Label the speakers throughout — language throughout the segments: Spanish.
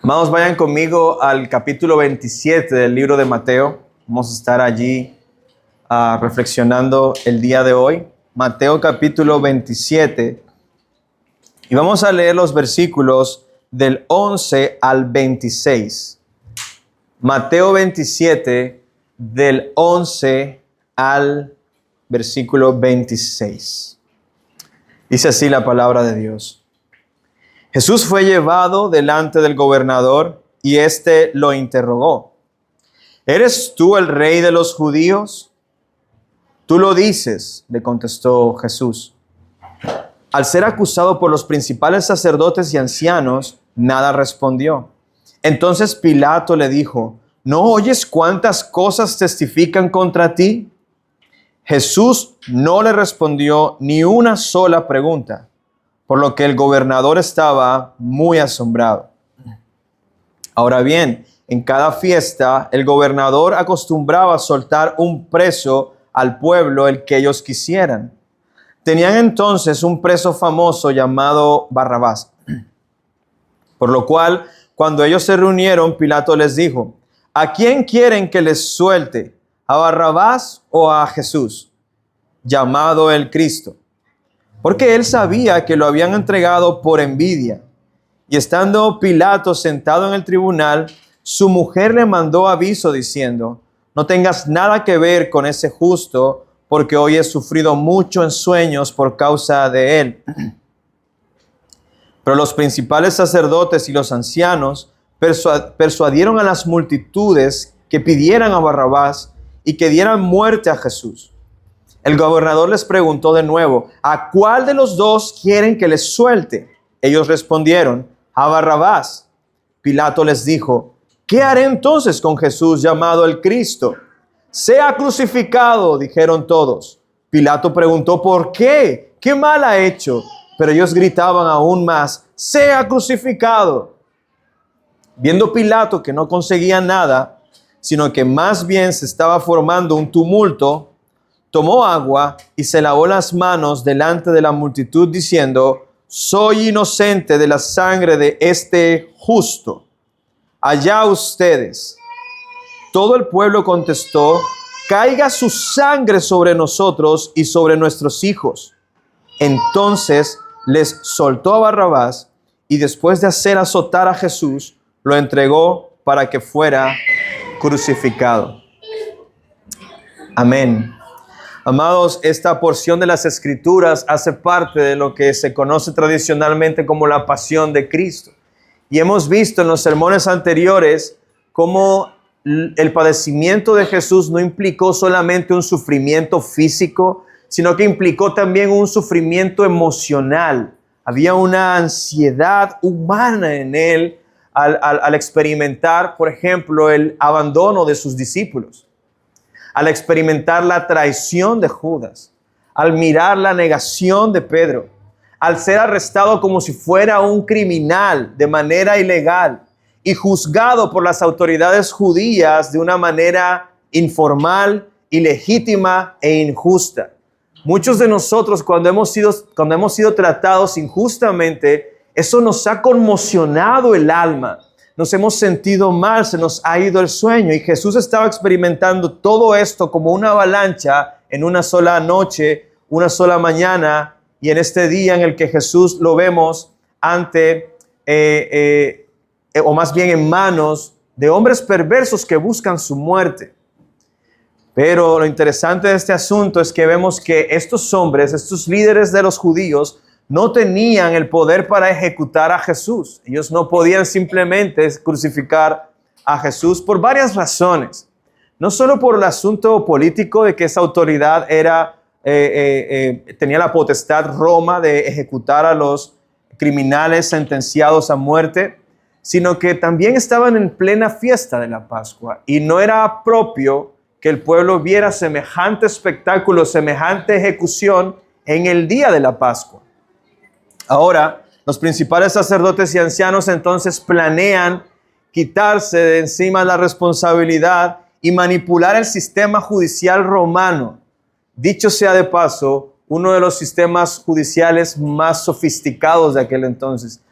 Speaker 1: Amados, vayan conmigo al capítulo 27 del libro de Mateo. Vamos a estar allí reflexionando el día de hoy. Mateo capítulo 27. Y vamos a leer los versículos del 11 al 26. Mateo 27, del 11 al versículo 26. Dice así la palabra de Dios. Jesús fue llevado delante del gobernador y éste lo interrogó. ¿Eres tú el rey de los judíos? Tú lo dices, le contestó Jesús. Al ser acusado por los principales sacerdotes y ancianos, nada respondió. Entonces Pilato le dijo, ¿no oyes cuántas cosas testifican contra ti? Jesús no le respondió ni una sola pregunta, por lo que el gobernador estaba muy asombrado. Ahora bien, en cada fiesta, el gobernador acostumbraba a soltar un preso al pueblo, el que ellos quisieran. Tenían entonces un preso famoso llamado Barrabás. Por lo cual, cuando ellos se reunieron, Pilato les dijo, ¿a quién quieren que les suelte? ¿A Barrabás o a Jesús, llamado el Cristo? Porque él sabía que lo habían entregado por envidia. Y estando Pilato sentado en el tribunal, su mujer le mandó aviso diciendo, no tengas nada que ver con ese justo, porque hoy he sufrido mucho en sueños por causa de él. Pero los principales sacerdotes y los ancianos persuadieron a las multitudes que pidieran a Barrabás y que dieran muerte a Jesús. El gobernador les preguntó de nuevo, ¿a cuál de los dos quieren que les suelte? Ellos respondieron, a Barrabás. Pilato les dijo, ¿qué haré entonces con Jesús llamado el Cristo? Sea crucificado, dijeron todos. Pilato preguntó, ¿por qué? ¿Qué mal ha hecho? Pero ellos gritaban aún más, sea crucificado. Viendo Pilato que no conseguía nada, sino que más bien se estaba formando un tumulto, tomó agua y se lavó las manos delante de la multitud diciendo, soy inocente de la sangre de este justo. Allá ustedes. Todo el pueblo contestó, caiga su sangre sobre nosotros y sobre nuestros hijos. Entonces les soltó a Barrabás y después de hacer azotar a Jesús, lo entregó para que fuera crucificado. Amén. Amados, esta porción de las Escrituras hace parte de lo que se conoce tradicionalmente como la pasión de Cristo. Y hemos visto en los sermones anteriores cómo el padecimiento de Jesús no implicó solamente un sufrimiento físico, sino que implicó también un sufrimiento emocional. Había una ansiedad humana en él al experimentar, por ejemplo, el abandono de sus discípulos. Al experimentar la traición de Judas, al mirar la negación de Pedro, al ser arrestado como si fuera un criminal de manera ilegal y juzgado por las autoridades judías de una manera informal, ilegítima e injusta. Muchos de nosotros cuando hemos sido tratados injustamente, eso nos ha conmocionado el alma. Nos hemos sentido mal, se nos ha ido el sueño y Jesús estaba experimentando todo esto como una avalancha en una sola noche, una sola mañana y en este día en el que Jesús lo vemos o más bien en manos de hombres perversos que buscan su muerte. Pero lo interesante de este asunto es que vemos que estos hombres, estos líderes de los judíos, no tenían el poder para ejecutar a Jesús. Ellos no podían simplemente crucificar a Jesús por varias razones. No solo por el asunto político de que esa autoridad tenía la potestad Roma de ejecutar a los criminales sentenciados a muerte, sino que también estaban en plena fiesta de la Pascua y no era propio que el pueblo viera semejante espectáculo, semejante ejecución en el día de la Pascua. Ahora, los principales sacerdotes y ancianos entonces planean quitarse de encima la responsabilidad y manipular el sistema judicial romano. Dicho sea de paso, uno de los sistemas judiciales más sofisticados de aquel entonces.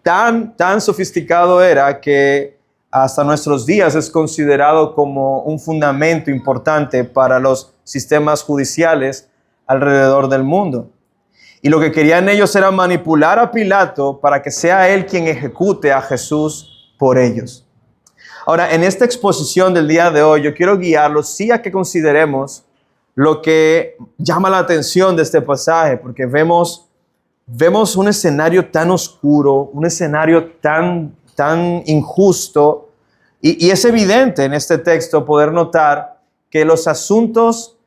Speaker 1: tan sofisticado era que hasta nuestros días es considerado como un fundamento importante para los sistemas judiciales alrededor del mundo. Y lo que querían ellos era manipular a Pilato para que sea él quien ejecute a Jesús por ellos. Ahora, en esta exposición del día de hoy, yo quiero guiarlos sí a que consideremos lo que llama la atención de este pasaje, porque vemos un escenario tan oscuro, un escenario tan injusto, y es evidente en este texto poder notar que los asuntos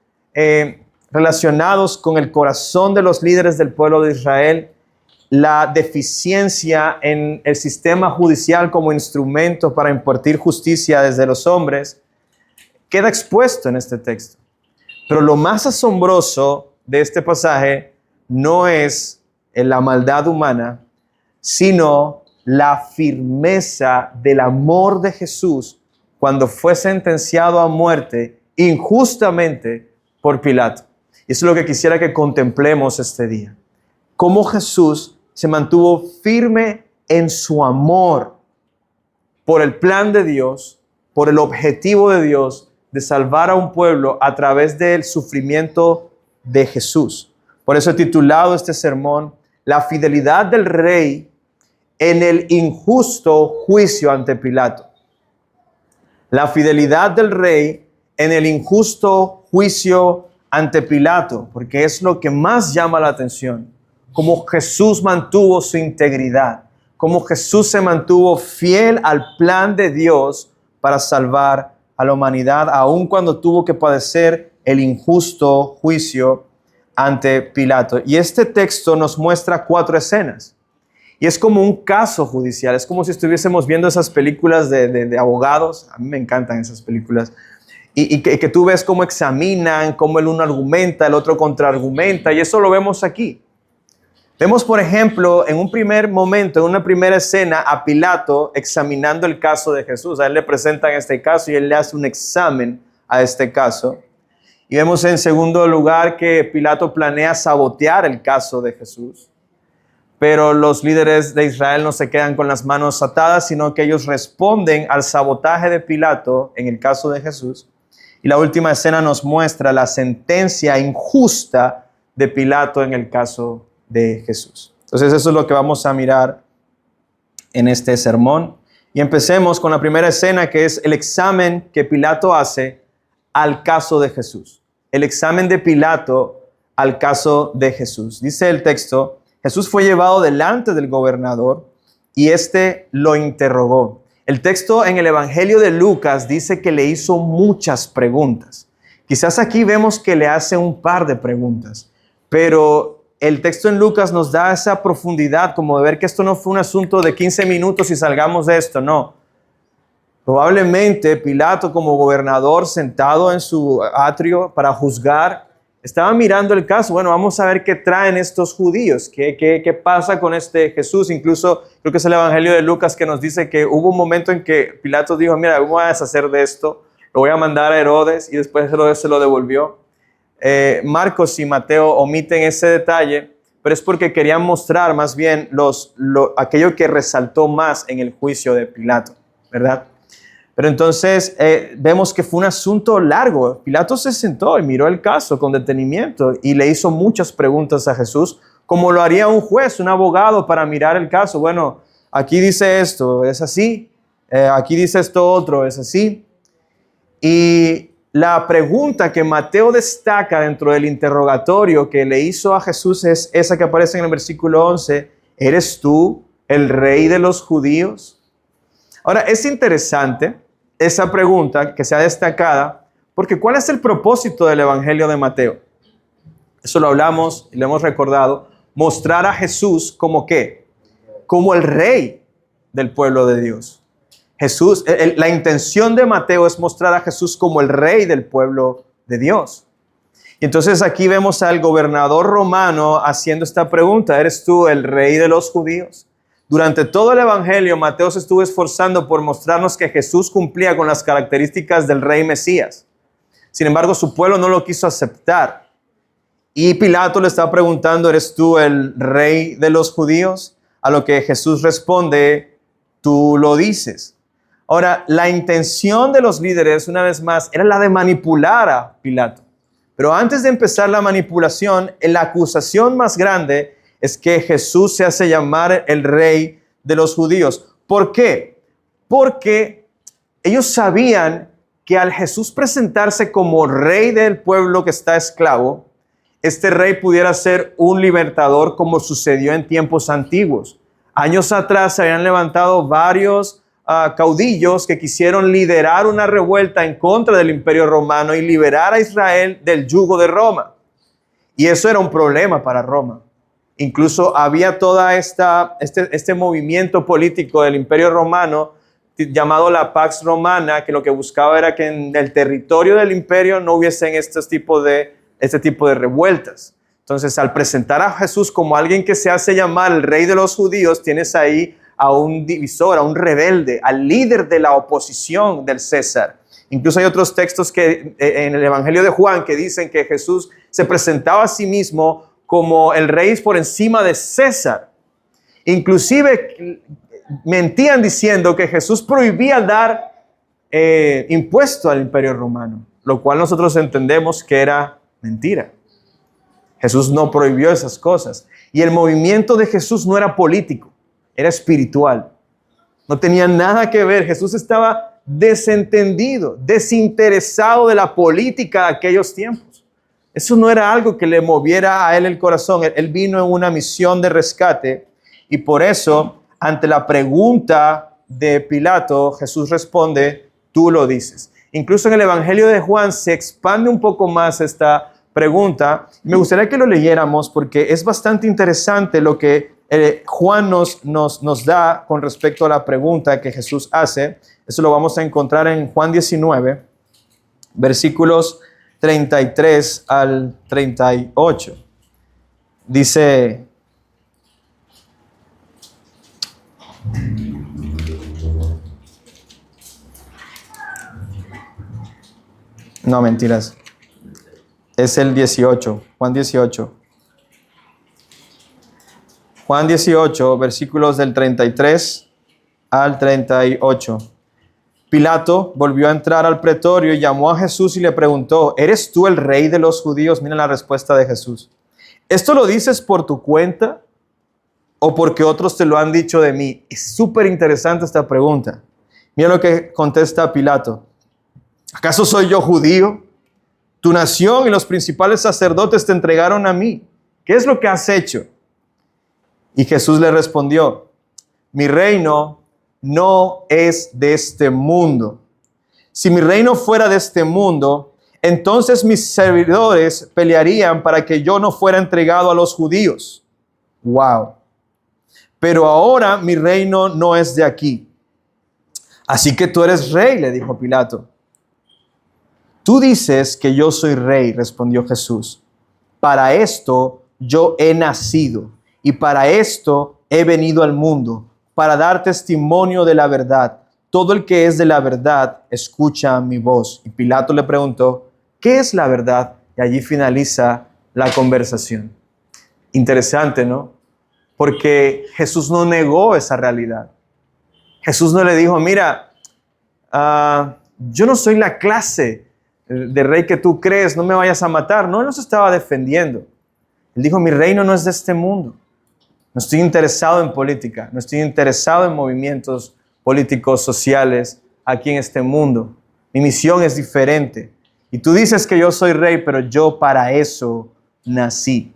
Speaker 1: relacionados con el corazón de los líderes del pueblo de Israel, la deficiencia en el sistema judicial como instrumento para impartir justicia desde los hombres, queda expuesto en este texto. Pero lo más asombroso de este pasaje no es la maldad humana, sino la firmeza del amor de Jesús cuando fue sentenciado a muerte injustamente por Pilato. Y eso es lo que quisiera que contemplemos este día. Cómo Jesús se mantuvo firme en su amor por el plan de Dios, por el objetivo de Dios de salvar a un pueblo a través del sufrimiento de Jesús. Por eso he titulado este sermón, La fidelidad del rey en el injusto juicio ante Pilato. La fidelidad del rey en el injusto juicio ante Pilato, porque es lo que más llama la atención. Cómo Jesús mantuvo su integridad, cómo Jesús se mantuvo fiel al plan de Dios para salvar a la humanidad, aun cuando tuvo que padecer el injusto juicio ante Pilato. Y este texto nos muestra 4 escenas. Y es como un caso judicial, es como si estuviésemos viendo esas películas de abogados. A mí me encantan esas películas. Y que tú ves cómo examinan, cómo el uno argumenta, el otro contraargumenta, y eso lo vemos aquí. Vemos, por ejemplo, en un primer momento, en una primera escena, a Pilato examinando el caso de Jesús. A él le presentan este caso y él le hace un examen a este caso. Y vemos en segundo lugar que Pilato planea sabotear el caso de Jesús. Pero los líderes de Israel no se quedan con las manos atadas, sino que ellos responden al sabotaje de Pilato en el caso de Jesús. Y la última escena nos muestra la sentencia injusta de Pilato en el caso de Jesús. Entonces eso es lo que vamos a mirar en este sermón. Y empecemos con la primera escena, que es el examen que Pilato hace al caso de Jesús. El examen de Pilato al caso de Jesús. Dice el texto, Jesús fue llevado delante del gobernador y éste lo interrogó. El texto en el Evangelio de Lucas dice que le hizo muchas preguntas. Quizás aquí vemos que le hace un par de preguntas, pero el texto en Lucas nos da esa profundidad como de ver que esto no fue un asunto de 15 minutos y salgamos de esto, no. Probablemente Pilato, como gobernador sentado en su atrio para juzgar, estaba mirando el caso. Bueno, vamos a ver qué traen estos judíos, qué pasa con este Jesús. Incluso creo que es el Evangelio de Lucas que nos dice que hubo un momento en que Pilato dijo, mira, voy a deshacer de esto, lo voy a mandar a Herodes, y después Herodes se lo devolvió. Marcos y Mateo omiten ese detalle, pero es porque querían mostrar más bien aquello que resaltó más en el juicio de Pilato, ¿verdad? Pero entonces vemos que fue un asunto largo. Pilato se sentó y miró el caso con detenimiento y le hizo muchas preguntas a Jesús, como lo haría un juez, un abogado para mirar el caso. Bueno, aquí dice esto, es así. Aquí dice esto otro, es así. Y la pregunta que Mateo destaca dentro del interrogatorio que le hizo a Jesús es esa que aparece en el versículo 11. ¿Eres tú el rey de los judíos? Ahora, es interesante esa pregunta que sea destacada, porque ¿cuál es el propósito del Evangelio de Mateo? Eso lo hablamos y lo hemos recordado. Mostrar a Jesús como ¿qué? Como el rey del pueblo de Dios. Jesús, la intención de Mateo es mostrar a Jesús como el rey del pueblo de Dios. Y entonces aquí vemos al gobernador romano haciendo esta pregunta, ¿eres tú el rey de los judíos? Durante todo el Evangelio, Mateo se estuvo esforzando por mostrarnos que Jesús cumplía con las características del rey Mesías. Sin embargo, su pueblo no lo quiso aceptar. Y Pilato le estaba preguntando, ¿eres tú el rey de los judíos? a lo que Jesús responde, tú lo dices. Ahora, la intención de los líderes, una vez más, era la de manipular a Pilato. Pero antes de empezar la manipulación, la acusación más grande es que Jesús se hace llamar el rey de los judíos. ¿Por qué? Porque ellos sabían que al Jesús presentarse como rey del pueblo que está esclavo, este rey pudiera ser un libertador como sucedió en tiempos antiguos. Años atrás se habían levantado varios caudillos que quisieron liderar una revuelta en contra del Imperio Romano y liberar a Israel del yugo de Roma. Y eso era un problema para Roma. Incluso había toda este movimiento político del Imperio Romano llamado la Pax Romana, que lo que buscaba era que en el territorio del imperio no hubiesen este tipo de revueltas. Entonces, al presentar a Jesús como alguien que se hace llamar el rey de los judíos, tienes ahí a un divisor, a un rebelde, al líder de la oposición del César. Incluso hay otros textos que en el Evangelio de Juan que dicen que Jesús se presentaba a sí mismo como el rey por encima de César. Inclusive mentían diciendo que Jesús prohibía dar impuesto al Imperio Romano, lo cual nosotros entendemos que era mentira. Jesús no prohibió esas cosas. Y el movimiento de Jesús no era político, era espiritual. No tenía nada que ver. Jesús estaba desentendido, desinteresado de la política de aquellos tiempos. Eso no era algo que le moviera a él el corazón. Él vino en una misión de rescate y por eso, ante la pregunta de Pilato, Jesús responde, tú lo dices. Incluso en el Evangelio de Juan se expande un poco más esta pregunta. Me gustaría que lo leyéramos porque es bastante interesante lo que Juan nos da con respecto a la pregunta que Jesús hace. Eso lo vamos a encontrar en Juan 19, versículos 33 al 38. Dice... No, mentiras. Es el 18, Juan 18. Juan 18, versículos del 33 al 38. Pilato volvió a entrar al pretorio y llamó a Jesús y le preguntó, ¿eres tú el rey de los judíos? Miren la respuesta de Jesús. ¿Esto lo dices por tu cuenta o porque otros te lo han dicho de mí? Es súper interesante esta pregunta. Mira lo que contesta Pilato. ¿Acaso soy yo judío? Tu nación y los principales sacerdotes te entregaron a mí. ¿Qué es lo que has hecho? Y Jesús le respondió, mi reino no es de este mundo. Si mi reino fuera de este mundo, entonces mis servidores pelearían para que yo no fuera entregado a los judíos. Wow. Pero ahora mi reino no es de aquí. Así que tú eres rey, le dijo Pilato. Tú dices que yo soy rey, respondió Jesús. Para esto yo he nacido y para esto he venido al mundo, para dar testimonio de la verdad. Todo el que es de la verdad escucha mi voz. Y Pilato le preguntó, ¿qué es la verdad? Y allí finaliza la conversación. Interesante, ¿no? Porque Jesús no negó esa realidad. Jesús no le dijo, mira, yo no soy la clase de rey que tú crees, no me vayas a matar. No, él no se estaba defendiendo. Él dijo, mi reino no es de este mundo. No estoy interesado en política, no estoy interesado en movimientos políticos, sociales aquí en este mundo. Mi misión es diferente. Y tú dices que yo soy rey, pero yo para eso nací.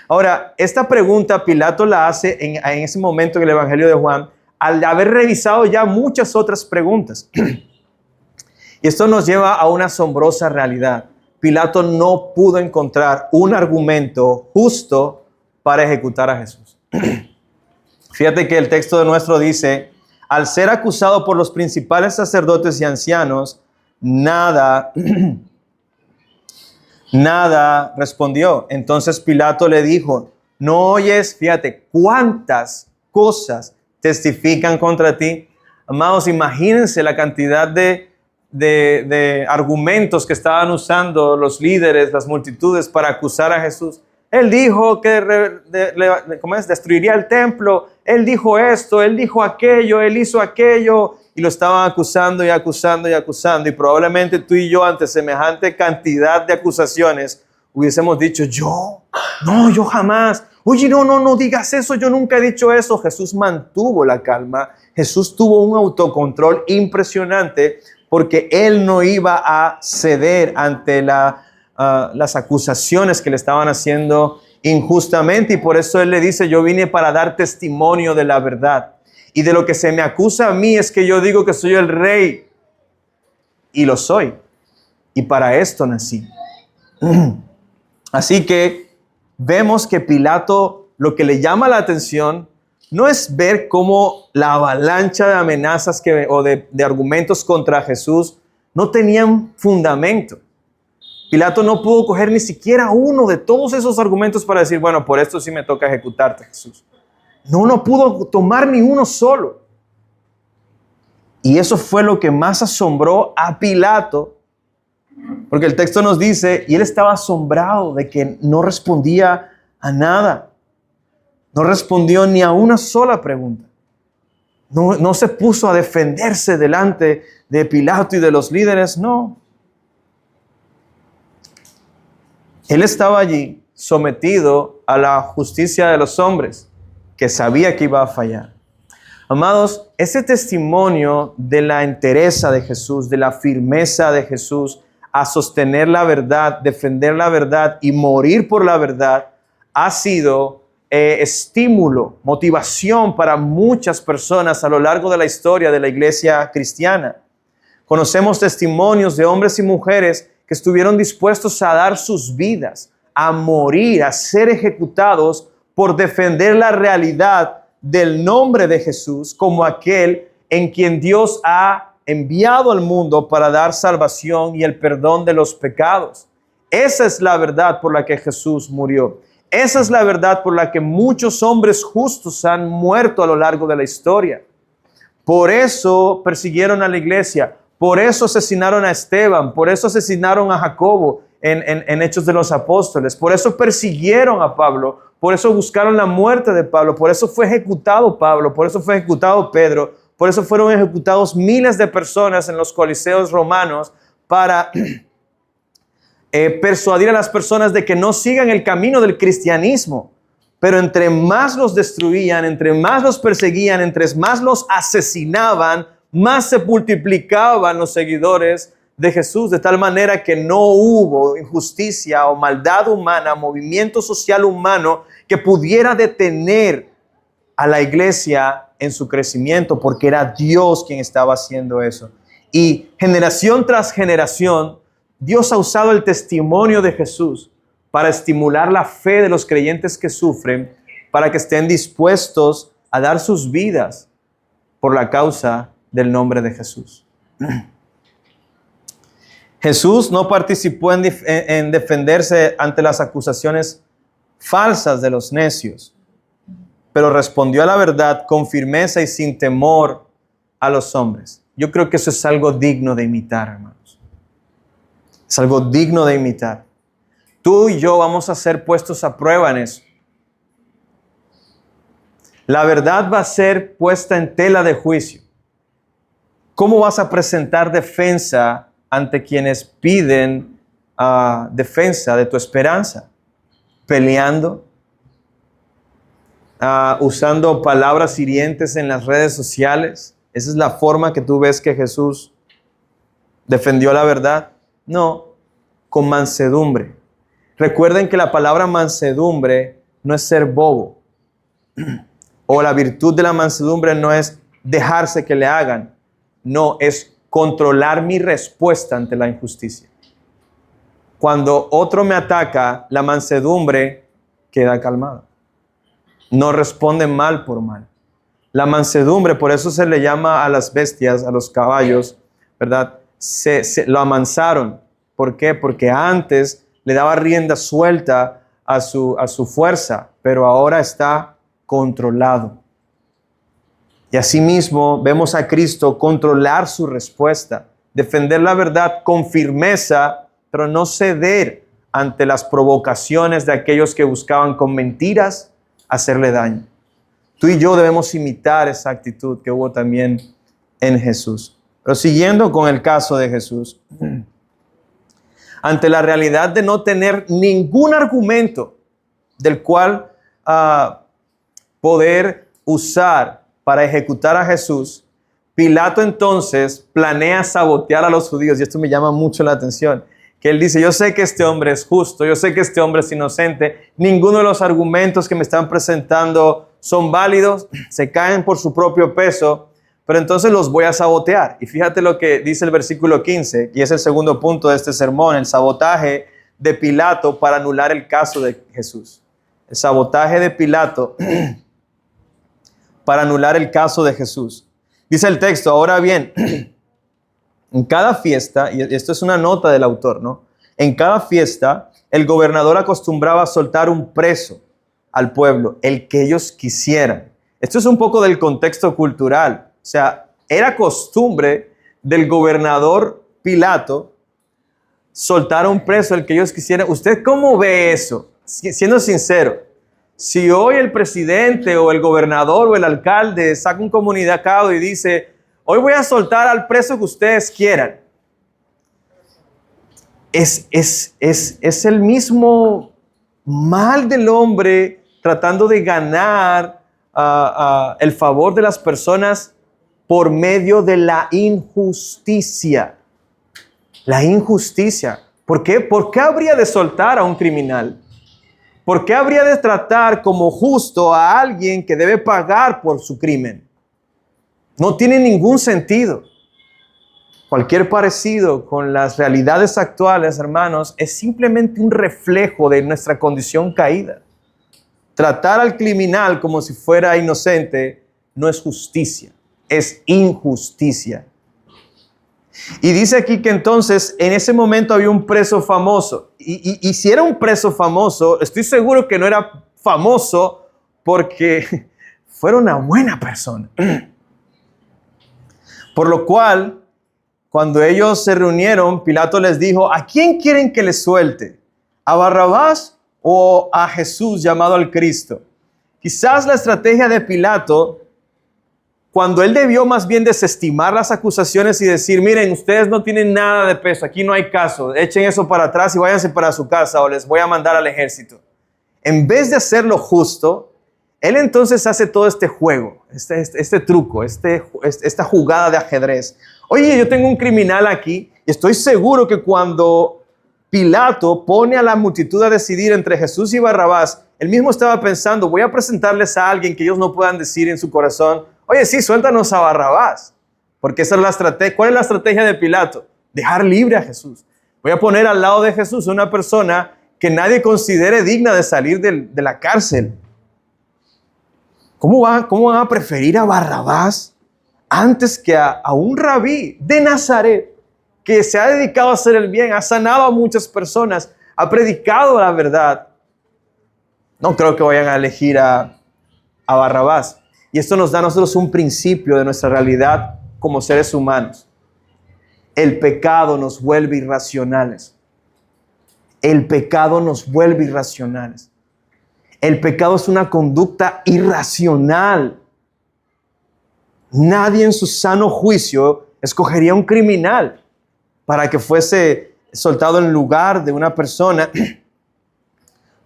Speaker 1: Ahora, esta pregunta Pilato la hace en ese momento en el Evangelio de Juan, al haber revisado ya muchas otras preguntas. Y esto nos lleva a una asombrosa realidad. Pilato no pudo encontrar un argumento justo para ejecutar a Jesús. Fíjate que el texto de nuestro dice, al ser acusado por los principales sacerdotes y ancianos, nada respondió. Entonces Pilato le dijo, ¿no oyes? Fíjate, ¿cuántas cosas testifican contra ti? Amados, imagínense la cantidad de argumentos que estaban usando los líderes, las multitudes para acusar a Jesús. Él dijo que ¿cómo es? Destruiría el templo. Él dijo esto, él dijo aquello, él hizo aquello. Y lo estaban acusando y acusando y acusando. Y probablemente tú y yo, ante semejante cantidad de acusaciones, hubiésemos dicho, yo jamás. Oye, no digas eso, yo nunca he dicho eso. Jesús mantuvo la calma. Jesús tuvo un autocontrol impresionante porque él no iba a ceder ante las acusaciones que le estaban haciendo injustamente. Y por eso él le dice, yo vine para dar testimonio de la verdad. Y de lo que se me acusa a mí es que yo digo que soy el rey. Y lo soy. Y para esto nací. Así que vemos que Pilato, lo que le llama la atención no es ver cómo la avalancha de amenazas o de argumentos contra Jesús no tenían fundamento. Pilato no pudo coger ni siquiera uno de todos esos argumentos para decir, bueno, por esto sí me toca ejecutarte, Jesús. No pudo tomar ni uno solo. Y eso fue lo que más asombró a Pilato, porque el texto nos dice, y él estaba asombrado de que no respondía a nada. No respondió ni a una sola pregunta. No se puso a defenderse delante de Pilato y de los líderes, no. Él estaba allí sometido a la justicia de los hombres, que sabía que iba a fallar. Amados, ese testimonio de la entereza de Jesús, de la firmeza de Jesús, a sostener la verdad, defender la verdad y morir por la verdad, ha sido estímulo, motivación para muchas personas a lo largo de la historia de la iglesia cristiana. Conocemos testimonios de hombres y mujeres que estuvieron dispuestos a dar sus vidas, a morir, a ser ejecutados por defender la realidad del nombre de Jesús como aquel en quien Dios ha enviado al mundo para dar salvación y el perdón de los pecados. Esa es la verdad por la que Jesús murió. Esa es la verdad por la que muchos hombres justos han muerto a lo largo de la historia. Por eso persiguieron a la iglesia, por eso asesinaron a Esteban, por eso asesinaron a Jacobo en Hechos de los Apóstoles, por eso persiguieron a Pablo, por eso buscaron la muerte de Pablo, por eso fue ejecutado Pablo, por eso fue ejecutado Pedro, por eso fueron ejecutados miles de personas en los coliseos romanos para persuadir a las personas de que no sigan el camino del cristianismo. Pero entre más los destruían, entre más los perseguían, entre más los asesinaban, más se multiplicaban los seguidores de Jesús, de tal manera que no hubo injusticia o maldad humana, movimiento social humano que pudiera detener a la iglesia en su crecimiento, porque era Dios quien estaba haciendo eso. Y generación tras generación, Dios ha usado el testimonio de Jesús para estimular la fe de los creyentes que sufren, para que estén dispuestos a dar sus vidas por la causa del nombre de Jesús. Jesús no participó en defenderse ante las acusaciones falsas de los necios, pero respondió a la verdad con firmeza y sin temor a los hombres. Yo creo que eso es algo digno de imitar, hermanos. Es algo digno de imitar. Tú y yo vamos a ser puestos a prueba en eso. La verdad va a ser puesta en tela de juicio. ¿Cómo vas a presentar defensa ante quienes piden defensa de tu esperanza? Peleando, usando palabras hirientes en las redes sociales. ¿Esa es la forma que tú ves que Jesús defendió la verdad? No, con mansedumbre. Recuerden que la palabra mansedumbre no es ser bobo. O la virtud de la mansedumbre no es dejarse que le hagan. No, es controlar mi respuesta ante la injusticia. Cuando otro me ataca, la mansedumbre queda calmada. No responde mal por mal. La mansedumbre, por eso se le llama a las bestias, a los caballos, ¿verdad? Lo amansaron. ¿Por qué? Porque antes le daba rienda suelta a su fuerza, pero ahora está controlado. Y asimismo vemos a Cristo controlar su respuesta, defender la verdad con firmeza, pero no ceder ante las provocaciones de aquellos que buscaban con mentiras hacerle daño. Tú y yo debemos imitar esa actitud que hubo también en Jesús. Pero siguiendo con el caso de Jesús, ante la realidad de no tener ningún argumento del cual poder usar para ejecutar a Jesús, Pilato entonces planea sabotear a los judíos, y esto me llama mucho la atención, que él dice: yo sé que este hombre es justo, yo sé que este hombre es inocente, ninguno de los argumentos que me están presentando son válidos, se caen por su propio peso, pero entonces los voy a sabotear. Y fíjate lo que dice el versículo 15, y es el segundo punto de este sermón: el sabotaje de Pilato para anular el caso de Jesús. El sabotaje de Pilato para anular el caso de Jesús. Dice el texto: ahora bien, en cada fiesta, y esto es una nota del autor, ¿no? En cada fiesta, el gobernador acostumbraba a soltar un preso al pueblo, el que ellos quisieran. Esto es un poco del contexto cultural. O sea, era costumbre del gobernador Pilato soltar a un preso, el que ellos quisieran. ¿Usted cómo ve eso? Siendo sincero, si hoy el presidente o el gobernador o el alcalde saca un comunicado y dice: hoy voy a soltar al preso que ustedes quieran, es el mismo mal del hombre tratando de ganar el favor de las personas por medio de la injusticia. La injusticia. ¿Por qué? ¿Por qué habría de soltar a un criminal? ¿Por qué habría de tratar como justo a alguien que debe pagar por su crimen? No tiene ningún sentido. Cualquier parecido con las realidades actuales, hermanos, es simplemente un reflejo de nuestra condición caída. Tratar al criminal como si fuera inocente no es justicia, es injusticia. Y dice aquí que entonces en ese momento había un preso famoso. Y si era un preso famoso, estoy seguro que no era famoso porque fuera una buena persona. Por lo cual, cuando ellos se reunieron, Pilato les dijo: ¿a quién quieren que les suelte? ¿A Barrabás o a Jesús llamado el Cristo? Quizás la estrategia de Pilato, cuando él debió más bien desestimar las acusaciones y decir: miren, ustedes no tienen nada de peso, aquí no hay caso, echen eso para atrás y váyanse para su casa o les voy a mandar al ejército. En vez de hacer lo justo, él entonces hace todo este juego, este truco, esta jugada de ajedrez. Oye, yo tengo un criminal aquí y estoy seguro que cuando Pilato pone a la multitud a decidir entre Jesús y Barrabás, él mismo estaba pensando: voy a presentarles a alguien que ellos no puedan decir en su corazón: oye, sí, suéltanos a Barrabás. Porque esa es la estrategia. ¿Cuál es la estrategia de Pilato? Dejar libre a Jesús. Voy a poner al lado de Jesús a una persona que nadie considere digna de salir de la cárcel. ¿Cómo van a preferir a Barrabás antes que a un rabí de Nazaret que se ha dedicado a hacer el bien, ha sanado a muchas personas, ha predicado la verdad? No creo que vayan a elegir a Barrabás. Y esto nos da a nosotros un principio de nuestra realidad como seres humanos. El pecado nos vuelve irracionales. El pecado nos vuelve irracionales. El pecado es una conducta irracional. Nadie en su sano juicio escogería un criminal para que fuese soltado en lugar de una persona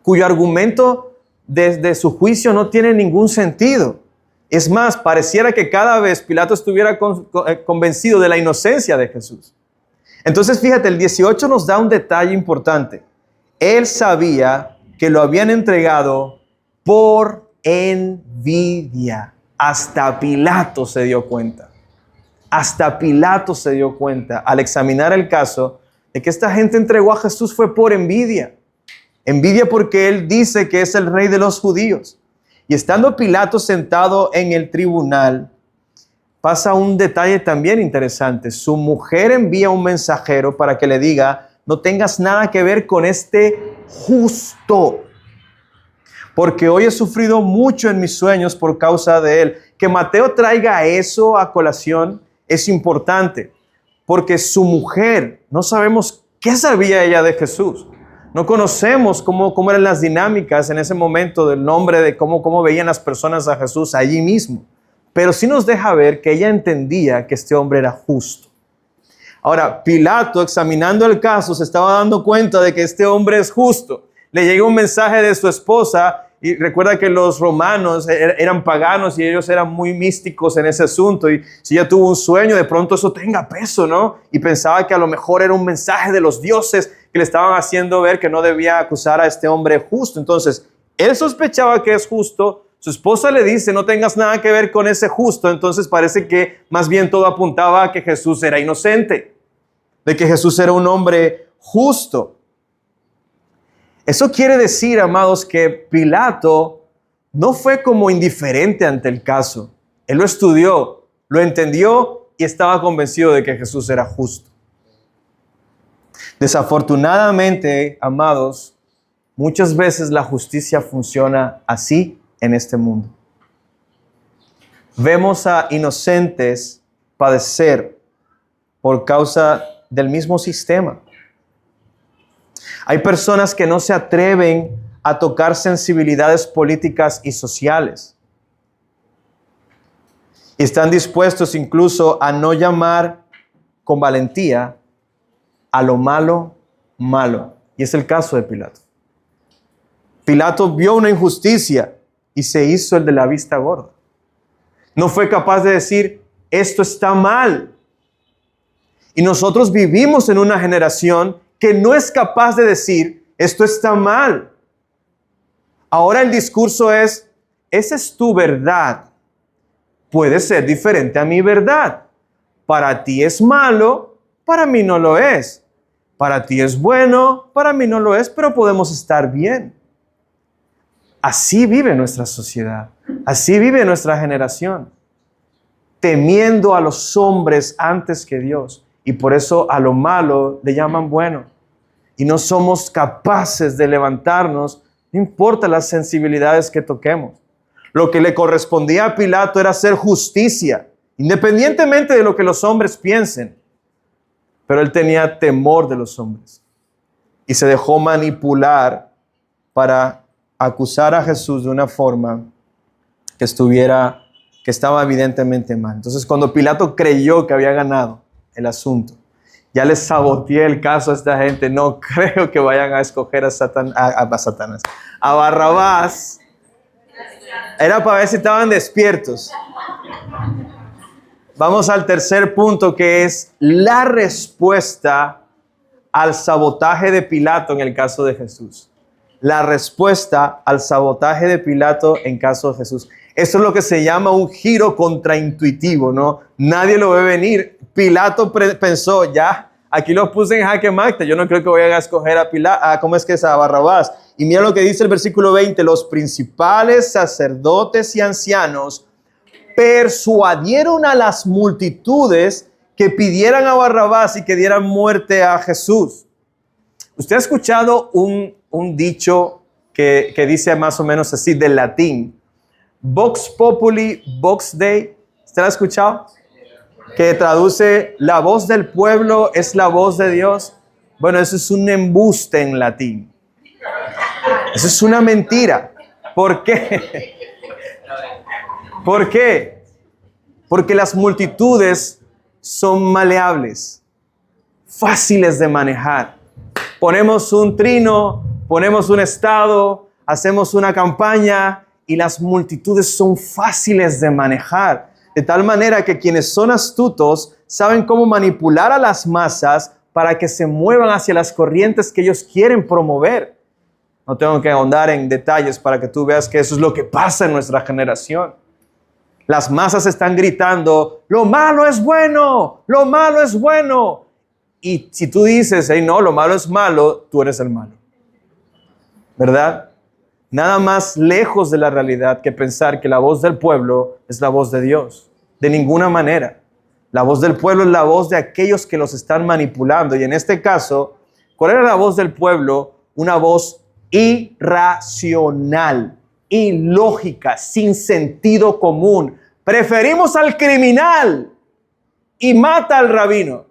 Speaker 1: cuyo argumento desde su juicio no tiene ningún sentido. Es más, pareciera que cada vez Pilato estuviera convencido de la inocencia de Jesús. Entonces, fíjate, el 18 nos da un detalle importante. Él sabía que lo habían entregado por envidia. Hasta Pilato se dio cuenta. Hasta Pilato se dio cuenta al examinar el caso de que esta gente entregó a Jesús fue por envidia. Envidia porque él dice que es el rey de los judíos. Y estando Pilato sentado en el tribunal, pasa un detalle también interesante. Su mujer envía un mensajero para que le diga: no tengas nada que ver con este justo, porque hoy he sufrido mucho en mis sueños por causa de él. Que Mateo traiga eso a colación es importante, porque su mujer, no sabemos qué sabía ella de Jesús. No conocemos cómo eran las dinámicas en ese momento del nombre, de cómo veían las personas a Jesús allí mismo. Pero sí nos deja ver que ella entendía que este hombre era justo. Ahora, Pilato, examinando el caso, se estaba dando cuenta de que este hombre es justo. Le llega un mensaje de su esposa, y recuerda que los romanos eran paganos y ellos eran muy místicos en ese asunto. Y si ella tuvo un sueño, de pronto eso tenga peso, ¿no? Y pensaba que a lo mejor era un mensaje de los dioses que le estaban haciendo ver que no debía acusar a este hombre justo. Entonces, él sospechaba que es justo. Su esposa le dice, no tengas nada que ver con ese justo. Entonces parece que más bien todo apuntaba a que Jesús era inocente, de que Jesús era un hombre justo. Eso quiere decir, amados, que Pilato no fue como indiferente ante el caso. Él lo estudió, lo entendió y estaba convencido de que Jesús era justo. Desafortunadamente, amados, muchas veces la justicia funciona así en este mundo. Vemos a inocentes padecer por causa del mismo sistema. Hay personas que no se atreven a tocar sensibilidades políticas y sociales. Y están dispuestos incluso a no llamar con valentía a lo malo, malo. Y es el caso de Pilato. Pilato vio una injusticia y se hizo el de la vista gorda. No fue capaz de decir, esto está mal. Y nosotros vivimos en una generación que no es capaz de decir, esto está mal. Ahora el discurso es, esa es tu verdad. Puede ser diferente a mi verdad. Para ti es malo, para mí no lo es. Para ti es bueno, para mí no lo es, pero podemos estar bien. Así vive nuestra sociedad. Así vive nuestra generación. Temiendo a los hombres antes que Dios. Y por eso a lo malo le llaman bueno. Y no somos capaces de levantarnos, no importa las sensibilidades que toquemos. Lo que le correspondía a Pilato era hacer justicia, independientemente de lo que los hombres piensen. Pero él tenía temor de los hombres. Y se dejó manipular para acusar a Jesús de una forma que estaba evidentemente mal. Entonces, cuando Pilato creyó que había ganado el asunto, ya les saboteé el caso a esta gente, no creo que vayan a escoger a Barrabás. Era para ver si estaban despiertos. Vamos al tercer punto, que es la respuesta al sabotaje de Pilato en el caso de Jesús. La respuesta al sabotaje de Pilato en caso de Jesús. Eso es lo que se llama un giro contraintuitivo, ¿no? Nadie lo ve venir. Pilato pensó, ya, aquí los puse en jaque mate. Yo no creo que vayan a escoger a Barrabás. Y mira lo que dice el versículo 20. Los principales sacerdotes y ancianos persuadieron a las multitudes que pidieran a Barrabás y que dieran muerte a Jesús. ¿Usted ha escuchado un dicho que dice más o menos así, del latín? Vox populi, vox Dei. ¿Usted lo ha escuchado? Que traduce, la voz del pueblo es la voz de Dios. Bueno, eso es un embuste en latín. Eso es una mentira. ¿Por qué? ¿Por qué? Porque las multitudes son maleables, fáciles de manejar. Ponemos un trino, ponemos un estado, hacemos una campaña y las multitudes son fáciles de manejar. De tal manera que quienes son astutos saben cómo manipular a las masas para que se muevan hacia las corrientes que ellos quieren promover. No tengo que ahondar en detalles para que tú veas que eso es lo que pasa en nuestra generación. Las masas están gritando, lo malo es bueno, lo malo es bueno. Y si tú dices, hey, no, lo malo es malo, tú eres el malo. ¿Verdad? Nada más lejos de la realidad que pensar que la voz del pueblo es la voz de Dios. De ninguna manera. La voz del pueblo es la voz de aquellos que los están manipulando. Y en este caso, ¿cuál era la voz del pueblo? Una voz irracional, ilógica, sin sentido común. Preferimos al criminal y mata al rabino.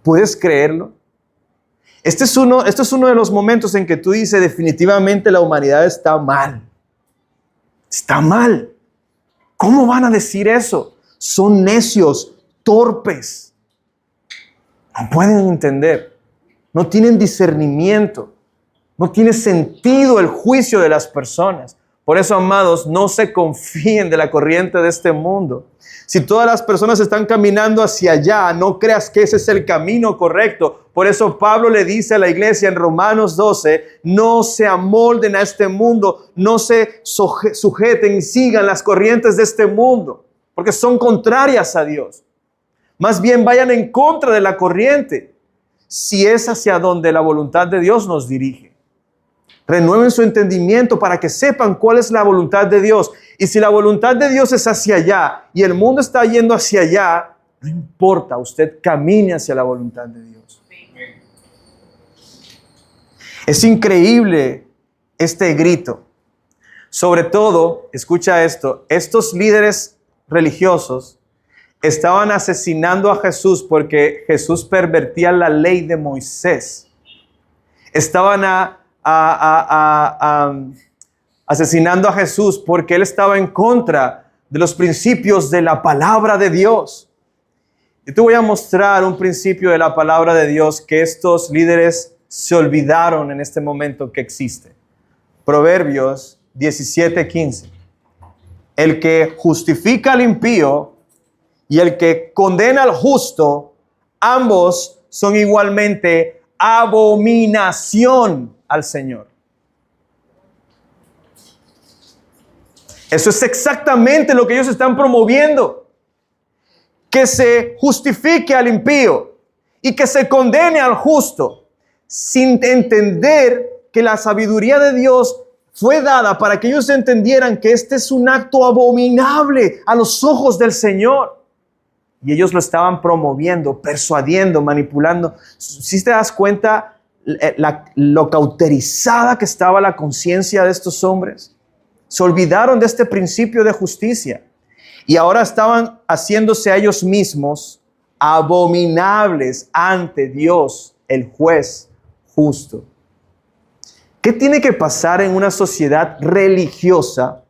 Speaker 1: ¿Puedes creerlo? Este es uno de los momentos en que tú dices, definitivamente la humanidad está mal. Está mal. ¿Cómo van a decir eso? Son necios, torpes. No pueden entender. No tienen discernimiento. No tiene sentido el juicio de las personas. Por eso, amados, no se confíen de la corriente de este mundo. Si todas las personas están caminando hacia allá, no creas que ese es el camino correcto. Por eso Pablo le dice a la iglesia en Romanos 12, no se amolden a este mundo, no se sujeten y sigan las corrientes de este mundo, porque son contrarias a Dios. Más bien vayan en contra de la corriente, si es hacia donde la voluntad de Dios nos dirige. Renueven su entendimiento para que sepan cuál es la voluntad de Dios. Y si la voluntad de Dios es hacia allá y el mundo está yendo hacia allá, no importa, usted camine hacia la voluntad de Dios. Es increíble este grito. Sobre todo, escucha esto, estos líderes religiosos estaban asesinando a Jesús porque Jesús pervertía la ley de Moisés. Estaban asesinando a Jesús porque él estaba en contra de los principios de la palabra de Dios. Yo te voy a mostrar un principio de la palabra de Dios que estos líderes se olvidaron en este momento que existe. Proverbios 17:15. El que justifica al impío y el que condena al justo, ambos son igualmente abominación al Señor. Eso es exactamente lo que ellos están promoviendo. Que se justifique al impío y que se condene al justo, sin entender que la sabiduría de Dios fue dada para que ellos entendieran que este es un acto abominable a los ojos del Señor. Y ellos lo estaban promoviendo, persuadiendo, manipulando. Si te das cuenta lo cauterizada que estaba la conciencia de estos hombres. Se olvidaron de este principio de justicia y ahora estaban haciéndose a ellos mismos abominables ante Dios, el juez justo. ¿Qué tiene que pasar en una sociedad religiosa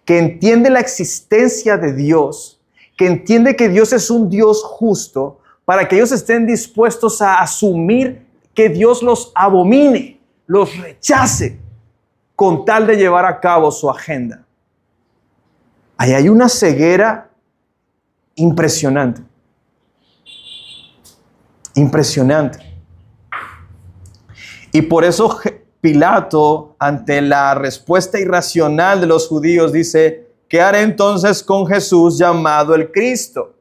Speaker 1: que entiende la existencia de Dios, que entiende que Dios es un Dios justo, para que ellos estén dispuestos a asumir que Dios los abomine, los rechace, con tal de llevar a cabo su agenda? Ahí hay una ceguera impresionante. Impresionante. Y por eso Pilato, ante la respuesta irracional de los judíos, dice: ¿qué haré entonces con Jesús llamado el Cristo?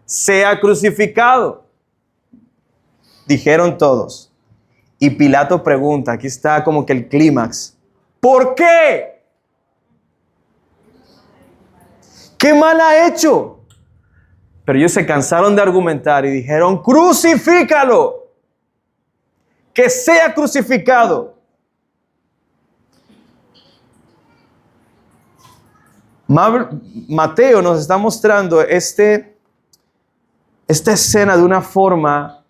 Speaker 1: Sea crucificado. Dijeron todos. Y Pilato pregunta, aquí está como que el clímax: ¿por qué? ¿Qué mal ha hecho? Pero ellos se cansaron de argumentar y dijeron: crucifícalo, que sea crucificado. Mateo nos está mostrando esta escena de una forma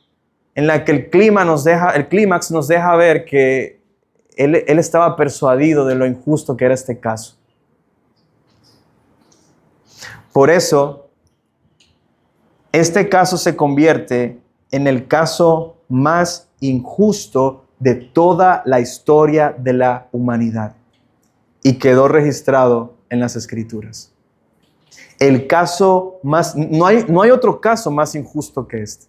Speaker 1: en la que el clímax nos deja ver que él estaba persuadido de lo injusto que era este caso. Por eso, este caso se convierte en el caso más injusto de toda la historia de la humanidad y quedó registrado en las Escrituras. El caso más, no hay otro caso más injusto que este.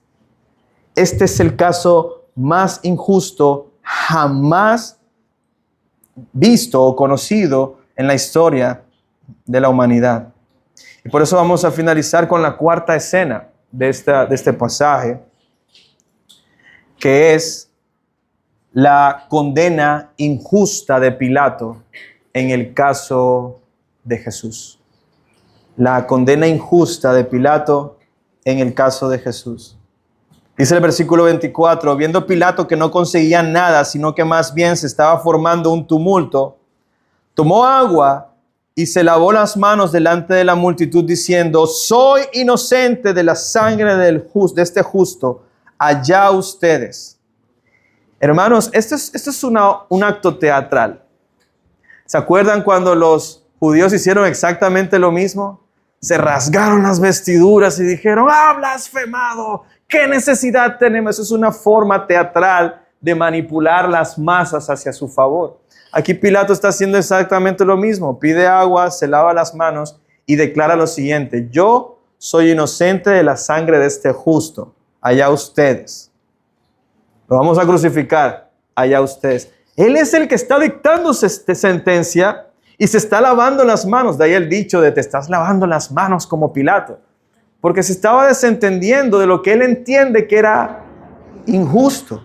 Speaker 1: Este es el caso más injusto jamás visto o conocido en la historia de la humanidad. Y por eso vamos a finalizar con la cuarta escena de este pasaje, que es la condena injusta de Pilato en el caso de Jesús. La condena injusta de Pilato en el caso de Jesús. Dice el versículo 24, viendo Pilato que no conseguía nada, sino que más bien se estaba formando un tumulto, tomó agua y se lavó las manos delante de la multitud diciendo: soy inocente de la sangre de este justo, allá ustedes. Hermanos, esto es un acto teatral. ¿Se acuerdan cuando los judíos hicieron exactamente lo mismo? Se rasgaron las vestiduras y dijeron, ¡ah, blasfemado! ¿Qué necesidad tenemos? Eso es una forma teatral de manipular las masas hacia su favor. Aquí Pilato está haciendo exactamente lo mismo. Pide agua, se lava las manos y declara lo siguiente: yo soy inocente de la sangre de este justo. Allá ustedes. Lo vamos a crucificar. Allá ustedes. Él es el que está dictando sentencia y se está lavando las manos. De ahí el dicho de te estás lavando las manos como Pilato. Porque se estaba desentendiendo de lo que él entiende que era injusto.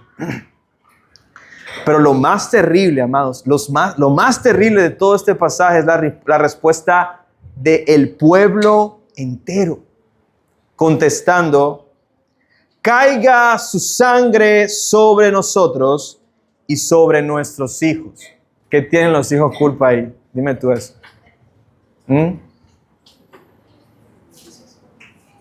Speaker 1: Pero lo más terrible, amados, lo más terrible de todo este pasaje es la respuesta del pueblo entero, contestando: caiga su sangre sobre nosotros y sobre nuestros hijos. ¿Qué tienen los hijos culpa ahí? Dime tú eso.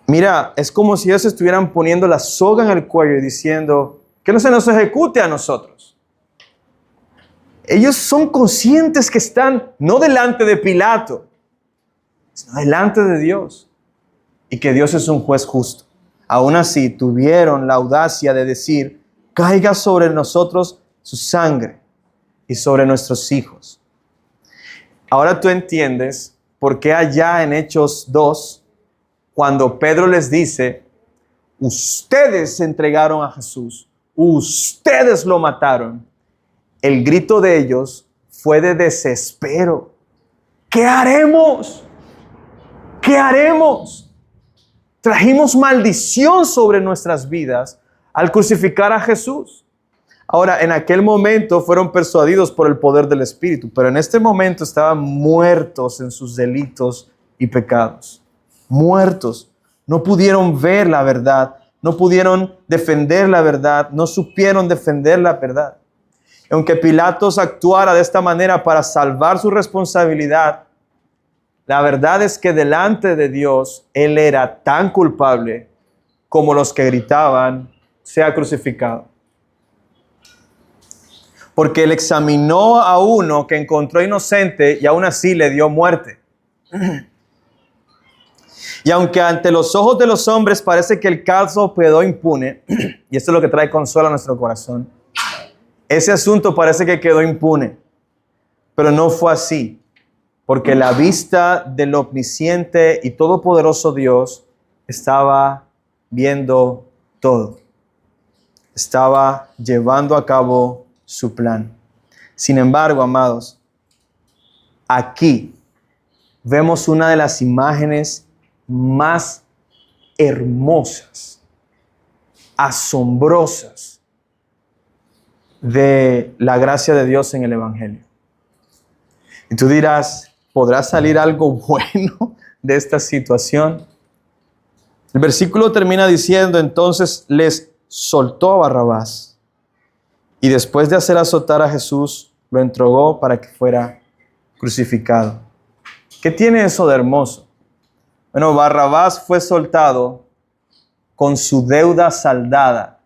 Speaker 1: Mira, es como si ellos estuvieran poniendo la soga en el cuello y diciendo que no se nos ejecute a nosotros. Ellos son conscientes que están no delante de Pilato, sino delante de Dios, y que Dios es un juez justo. Aún así, tuvieron la audacia de decir: caiga sobre nosotros su sangre y sobre nuestros hijos. Ahora tú entiendes por qué allá en Hechos 2, cuando Pedro les dice: ustedes entregaron a Jesús, ustedes lo mataron, el grito de ellos fue de desespero. ¿Qué haremos? ¿Qué haremos? Trajimos maldición sobre nuestras vidas al crucificar a Jesús. Ahora, en aquel momento fueron persuadidos por el poder del Espíritu, pero en este momento estaban muertos en sus delitos y pecados. Muertos. No pudieron ver la verdad, no pudieron defender la verdad, no supieron defender la verdad. Aunque Pilatos actuara de esta manera para salvar su responsabilidad, la verdad es que delante de Dios él era tan culpable como los que gritaban: sea crucificado. Porque él examinó a uno que encontró inocente y aún así le dio muerte. Y aunque ante los ojos de los hombres parece que el caso quedó impune, y esto es lo que trae consuelo a nuestro corazón, ese asunto parece que quedó impune, pero no fue así, porque la vista del omnisciente y todopoderoso Dios estaba viendo todo. Estaba llevando a cabo su plan. Sin embargo, amados, aquí vemos una de las imágenes más hermosas, asombrosas de la gracia de Dios en el Evangelio. Y tú dirás, ¿podrá salir algo bueno de esta situación? El versículo termina diciendo: entonces les soltó a Barrabás y después de hacer azotar a Jesús, lo entregó para que fuera crucificado. ¿Qué tiene eso de hermoso? Bueno, Barrabás fue soltado con su deuda saldada,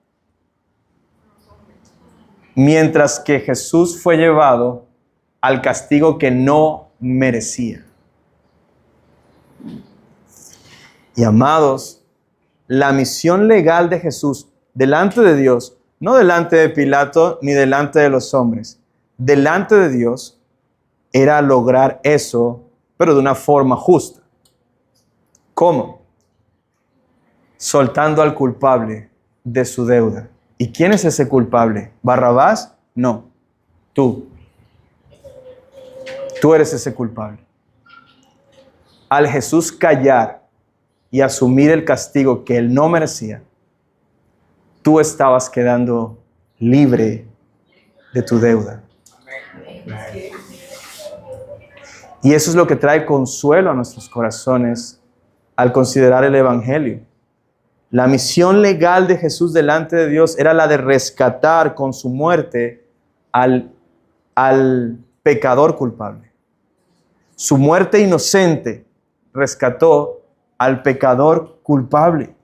Speaker 1: mientras que Jesús fue llevado al castigo que no merecía. Y amados, la misión legal de Jesús delante de Dios, no delante de Pilato ni delante de los hombres, delante de Dios, era lograr eso, pero de una forma justa. ¿Cómo? Soltando al culpable de su deuda. ¿Y quién es ese culpable? ¿Barrabás? No. Tú. Tú eres ese culpable. Al Jesús callar y asumir el castigo que él no merecía, tú estabas quedando libre de tu deuda. Y eso es lo que trae consuelo a nuestros corazones al considerar el Evangelio. La misión legal de Jesús delante de Dios era la de rescatar con su muerte al pecador culpable. Su muerte inocente rescató al pecador culpable.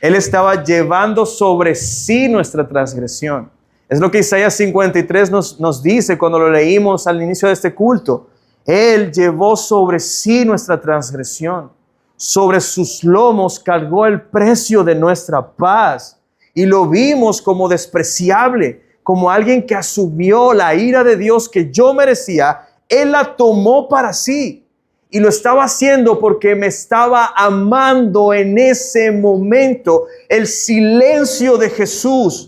Speaker 1: Él estaba llevando sobre sí nuestra transgresión. Es lo que Isaías 53 nos dice cuando lo leímos al inicio de este culto. Él llevó sobre sí nuestra transgresión. Sobre sus lomos cargó el precio de nuestra paz. Y lo vimos como despreciable, como alguien que asumió la ira de Dios que yo merecía. Él la tomó para sí. Y lo estaba haciendo porque me estaba amando en ese momento. El silencio de Jesús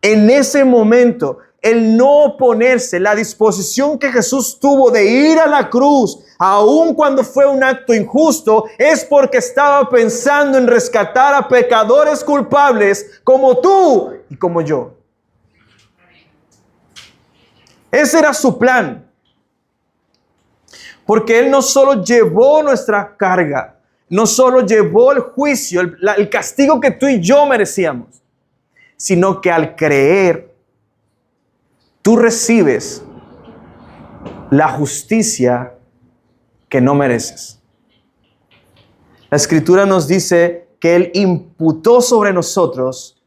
Speaker 1: en ese momento, el no oponerse, la disposición que Jesús tuvo de ir a la cruz, aun cuando fue un acto injusto, es porque estaba pensando en rescatar a pecadores culpables como tú y como yo. Ese era su plan. Porque Él no solo llevó nuestra carga, no solo llevó el juicio, el castigo que tú y yo merecíamos, sino que al creer, tú recibes la justicia que no mereces. La Escritura nos dice que Él imputó sobre nosotros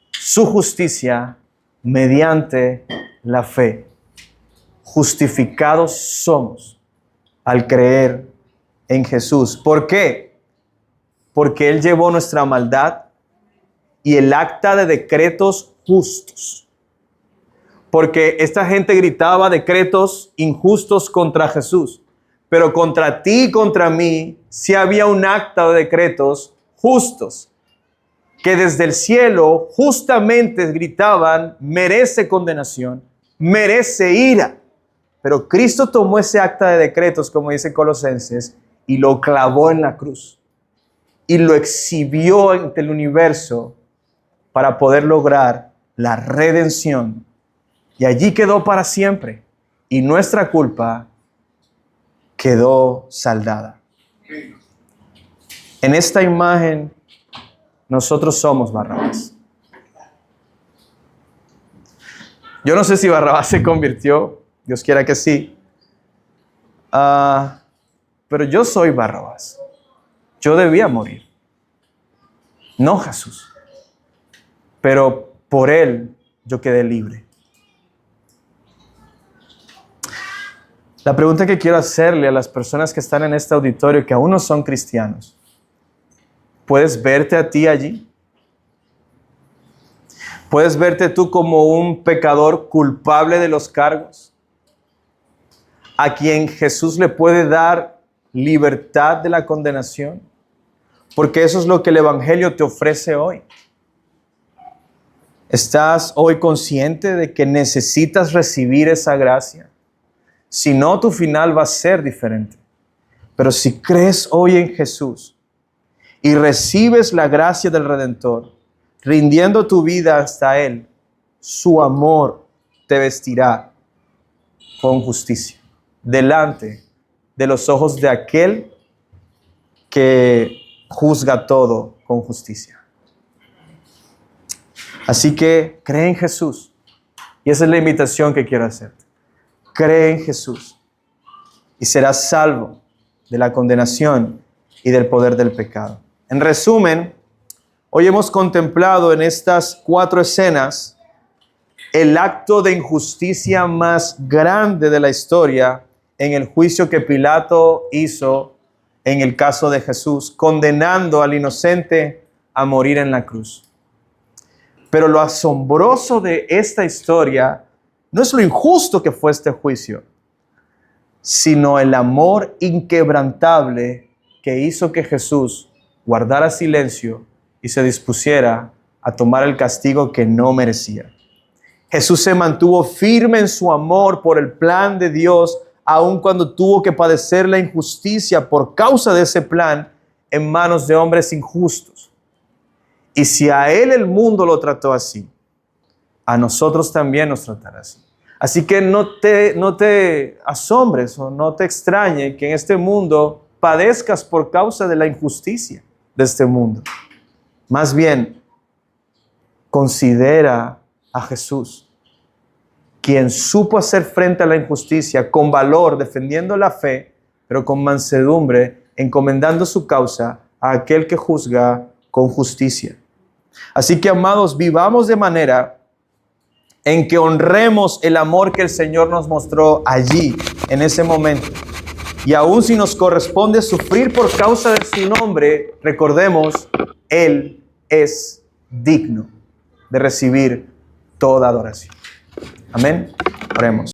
Speaker 1: su justicia mediante la fe. Justificados somos al creer en Jesús. ¿Por qué? Porque Él llevó nuestra maldad y el acta de decretos justos. Porque esta gente gritaba decretos injustos contra Jesús, pero contra ti y contra mí sí había un acta de decretos justos, que desde el cielo justamente gritaban, merece condenación, merece ira. Pero Cristo tomó ese acta de decretos, como dice Colosenses, y lo clavó en la cruz. Y lo exhibió ante el universo para poder lograr la redención. Y allí quedó para siempre. Y nuestra culpa quedó saldada. En esta imagen, nosotros somos Barrabás. Yo no sé si Barrabás se convirtió, Dios quiera que sí. Pero yo soy Barrabás. Yo debía morir. No Jesús. Pero por Él yo quedé libre. La pregunta que quiero hacerle a las personas que están en este auditorio que aún no son cristianos. ¿Puedes verte a ti allí? ¿Puedes verte tú como un pecador culpable de los cargos? A quien Jesús le puede dar libertad de la condenación. Porque eso es lo que el Evangelio te ofrece hoy. ¿Estás hoy consciente de que necesitas recibir esa gracia? Si no, tu final va a ser diferente. Pero si crees hoy en Jesús y recibes la gracia del Redentor, rindiendo tu vida hasta Él, su amor te vestirá con justicia delante de los ojos de aquel que juzga todo con justicia. Así que cree en Jesús. Y esa es la invitación que quiero hacerte. Cree en Jesús y serás salvo de la condenación y del poder del pecado. En resumen, hoy hemos contemplado en estas 4 escenas el acto de injusticia más grande de la historia en el juicio que Pilato hizo en el caso de Jesús, condenando al inocente a morir en la cruz. Pero lo asombroso de esta historia no es lo injusto que fue este juicio, sino el amor inquebrantable que hizo que Jesús guardara silencio y se dispusiera a tomar el castigo que no merecía. Jesús se mantuvo firme en su amor por el plan de Dios, aun cuando tuvo que padecer la injusticia por causa de ese plan en manos de hombres injustos. Y si a Él el mundo lo trató así, a nosotros también nos tratará así. Así que no te asombres o no te extrañe que en este mundo padezcas por causa de la injusticia de este mundo. Más bien, considera a Jesús, quien supo hacer frente a la injusticia con valor, defendiendo la fe, pero con mansedumbre, encomendando su causa a aquel que juzga con justicia. Así que, amados, vivamos de manera en que honremos el amor que el Señor nos mostró allí, en ese momento. Y aun si nos corresponde sufrir por causa de su nombre, recordemos, Él es digno de recibir toda adoración. Amén. Oremos.